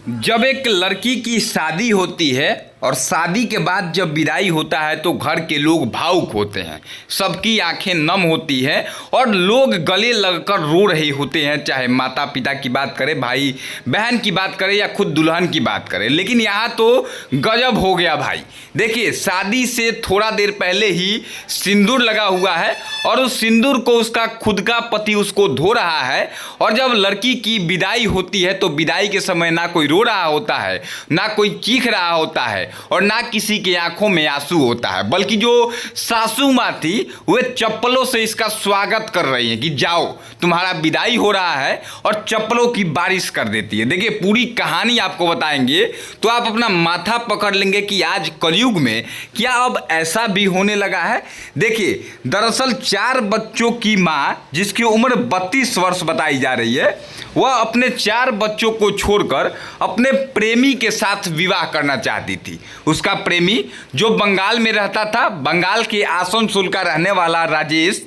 जब एक लड़की की शादी होती है और शादी के बाद जब विदाई होता है तो घर के लोग भावुक होते हैं, सबकी आंखें नम होती हैं और लोग गले लगकर रो रहे होते हैं, चाहे माता पिता की बात करें, भाई बहन की बात करें या खुद दुल्हन की बात करें। लेकिन यहाँ तो गजब हो गया भाई। देखिए, शादी से थोड़ा देर पहले ही सिंदूर लगा हुआ है और उस सिंदूर को उसका खुद का पति उसको धो रहा है, और जब लड़की की विदाई होती है तो विदाई के समय ना कोई रो रहा होता है, ना कोई चीख रहा होता है और ना किसी की आंखों में आंसू होता है, बल्कि जो सासू माँ थी वे चप्पलों से इसका स्वागत कर रही हैं कि जाओ तुम्हारा विदाई हो रहा है, और चप्पलों की बारिश कर देती है। देखिए, पूरी कहानी आपको बताएंगे तो आप अपना माथा पकड़ लेंगे कि आज कलयुग में क्या अब ऐसा भी होने लगा है। देखिए, दरअसल 4 बच्चों की माँ, जिसकी उम्र 32 वर्ष बताई जा रही है, वह अपने 4 बच्चों को छोड़कर अपने प्रेमी के साथ विवाह करना चाहती थी। उसका प्रेमी जो बंगाल में रहता था, बंगाल के आसनसोल का रहने वाला राजेश,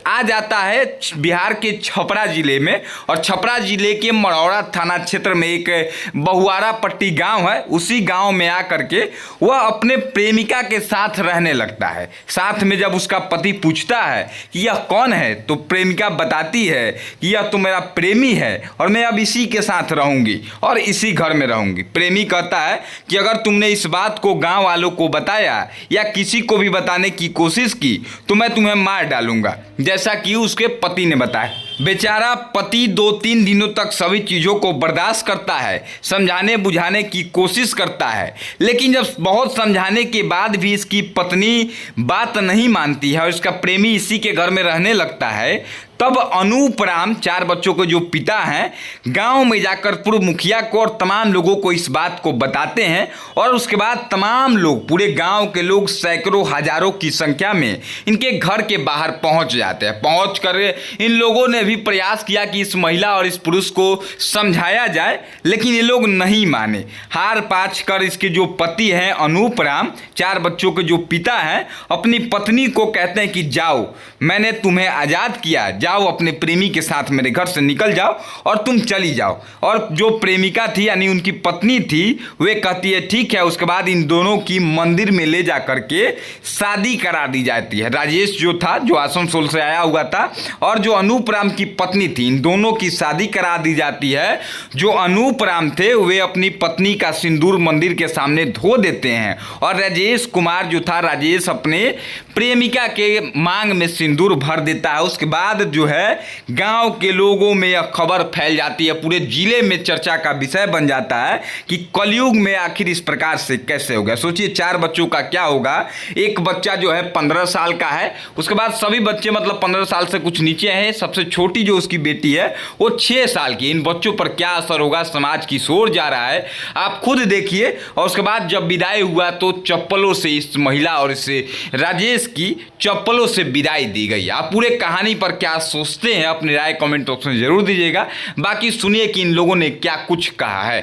आ जाता है बिहार के छपरा जिले में, और छपरा जिले के मढ़ौरा थाना क्षेत्र में एक बहुआरा पट्टी गांव है, उसी गांव में आकर के वह अपने प्रेमिका के साथ रहने लगता है। साथ में जब उसका पति पूछता है कि यह कौन है, तो प्रेमिका बताती है कि यह तो मेरा प्रेमी है और मैं अब इसी के साथ रहूंगी और इसी घर में रहूंगी। प्रेमी कहता है कि अगर तुमने इस बात को गांव वालों को बताया या किसी को भी बताने की कोशिश की तो मैं तुम्हें मार डालूंगा, जैसा कि उसके पति ने बताया। बेचारा पति 2-3 दिनों तक सभी चीज़ों को बर्दाश्त करता है, समझाने बुझाने की कोशिश करता है, लेकिन जब बहुत समझाने के बाद भी इसकी पत्नी बात नहीं मानती है और इसका प्रेमी इसी के घर में रहने लगता है, तब अनूप राम, 4 बच्चों के जो पिता हैं, गांव में जाकर पूर्व मुखिया को और तमाम लोगों को इस बात को बताते हैं, और उसके बाद तमाम लोग, पूरे गांव के लोग सैकड़ों हजारों की संख्या में इनके घर के बाहर पहुंच जाते हैं। पहुंच कर इन लोगों ने भी प्रयास किया कि इस महिला और इस पुरुष को समझाया जाए, लेकिन ये लोग नहीं माने। हार पाछ कर इसके जो पति हैं अनूप राम, 4 बच्चों के जो पिता हैं, अपनी पत्नी को कहते हैं कि जाओ, मैंने तुम्हें आज़ाद किया, जाओ अपने प्रेमी के साथ मेरे घर से निकल जाओ और तुम चली जाओ। और जो प्रेमिका थी यानी उनकी पत्नी थी, वे कहती है ठीक है। उसके बाद इन दोनों की मंदिर में ले जा करके शादी करा दी जाती है। राजेश जो था, जो आसनसोल से आया हुआ था, और जो अनूप राम की पत्नी थी, इन दोनों की शादी करा दी जाती है। जो अनूप राम थे वे अपनी पत्नी का सिंदूर मंदिर के सामने धो देते हैं, और राजेश कुमार जो था, राजेश अपने प्रेमिका के मांग में सिंदूर भर देता है। उसके बाद जो है गांव के लोगों में यह खबर फैल जाती है, पूरे जिले में चर्चा का विषय बन जाता है कि कलयुग में आखिर इस प्रकार से कैसे हो गया। सोचिए, 4 बच्चों का क्या होगा। एक बच्चा जो है 15 साल का है, उसके बाद सभी बच्चे मतलब 15 साल से कुछ नीचे हैं। सबसे छोटी जो उसकी बेटी है वो 6 साल की। इन बच्चों पर क्या असर होगा, समाज की सोच जा रहा है, आप खुद देखिए। और उसके बाद जब विदाई हुआ तो चप्पलों से इस महिला और इस राजेश की चप्पलों से विदाई दी गई। आप पूरे कहानी पर क्या सोचते हैं, अपनी राय कमेंट बॉक्स में जरूर दीजिएगा। बाकी सुनिए कि इन लोगों ने क्या कुछ कहा है।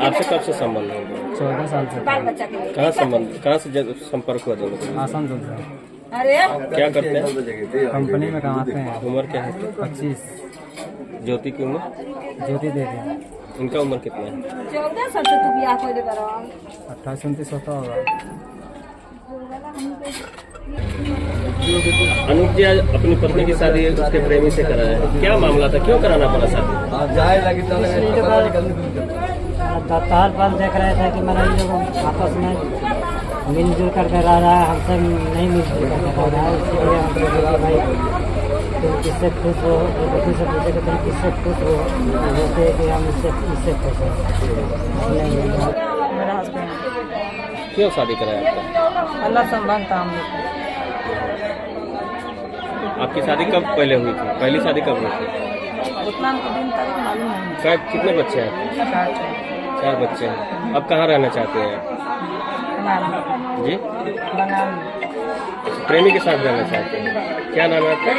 आपसे कब से संबंध है? 14 साल से। कहाँ से संपर्क हुआ दोनों का? आसनसोल से। क्या करते हैं? कंपनी में कमाते हैं। उम्र क्या है? 25। ज्योति की उम्र? ज्योति दे रहे। इनका उम्र कितना है? 14 साल से तू बियाह कर दे करो। 28-29 होता होगा। अनूप जी आज अपनी पत्नी की शादी उसके प्रेमी से करा है, क्या मामला था, क्यों कराना पड़ा शादी? हर पल देख रहे थे कि मेरा ये लोग आपस में मिलजुल करके रह रहा है, हमसे नहीं मिलजुल करके रह रहा है। इसलिए हम बोले भाई तुम किससे खुश हो, बेटी से पूछे कि तुम किससे खुश हो, बोलते कि हम इससे खुश हो। मेरा हस्बैंड। क्यों शादी कराया आपका? अल्लाह संबंध था हम लोग। आपकी शादी कब पहले हुई थी? पहली शादी कब हुई थी? उतना दिन तक मालूम नहीं। कितने बच्चे हैं? 4 बच्चे हैं। अब कहाँ रहना चाहते हैं जी? बंगाल में। प्रेमी के साथ रहना चाहते हैं। क्या नाम है आपका?